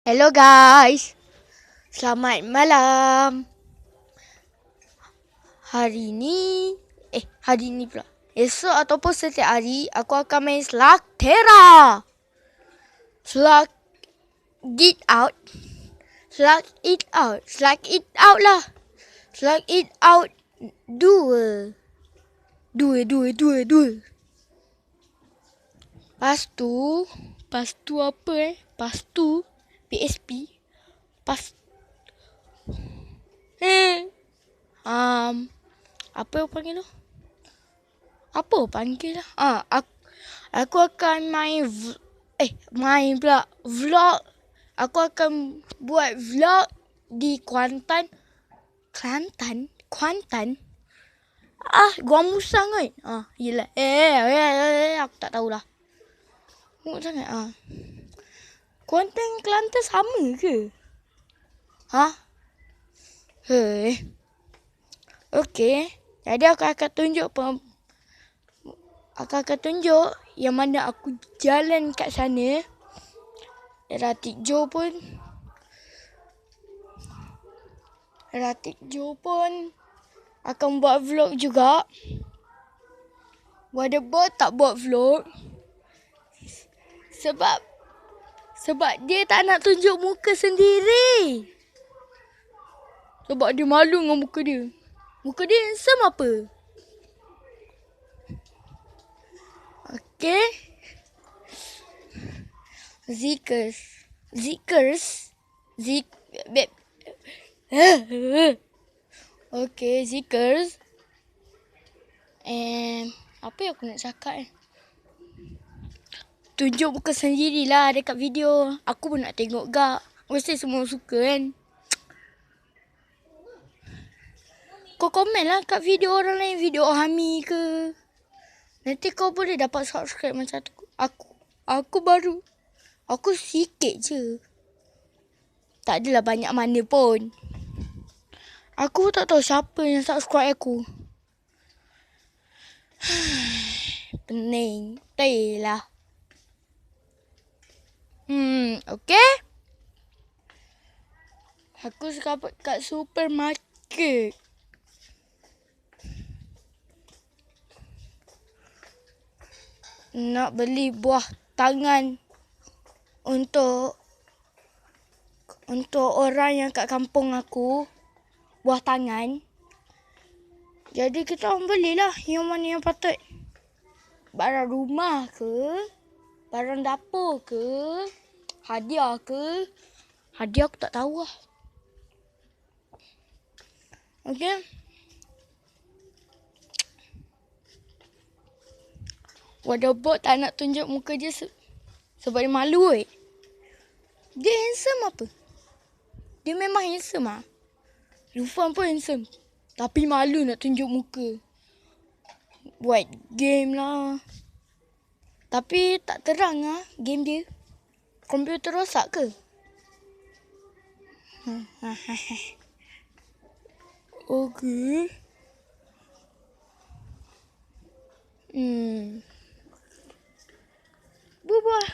Hello guys, selamat malam. Hari ni pula. Esok ataupun setiap hari aku akan main Slugterra. Slug it out. Slug it out. Slug it out lah. Slug it out. Dua. Lepas tu apa Lepas tu PSP. Lepas apa yang panggil tu? Apa panggil lah? Aku akan main pula vlog. Aku akan buat vlog di Kuantan. Kuantan. Gua Musang kan? Yelah. Aku tak tahulah. Tengok sangat. Kuantan Kelantan sama ke? Okey. Jadi aku akan tunjuk yang mana aku jalan kat sana. Ratik Jo pun akan buat vlog juga. Waterbot tak buat vlog. Sebab dia tak nak tunjuk muka sendiri. Sebab dia malu dengan muka dia. Muka dia handsome apa? Okay. Zikers. Okay, Zikers. Apa yang aku nak cakap Tunjuk muka sendirilah dekat video. Aku pun nak tengok gak. Mesti semua suka kan. Kau komen lah kat video orang lain. Video Hami ke. Nanti kau boleh dapat subscribe macam tu. Aku baru. Aku sikit je. Tak adalah banyak mana pun. Aku tak tahu siapa yang subscribe aku. Pening. Tai lah. Okay. Aku sekarang kat supermarket. Nak beli buah tangan untuk orang yang kat kampung aku. Buah tangan. Jadi kita orang belilah yang mana yang patut. Barang rumah ke? Barang dapur ke? Hadiah ke? Hadiah aku tak tahu lah. Okay. Waterbot tak nak tunjuk muka dia sebab dia malu weh. Dia handsome apa? Dia memang handsome ah. Lufan pun handsome. Tapi malu nak tunjuk muka. Buat game lah. Tapi tak terang game dia. Komputer rosak ke? Okay. Buah.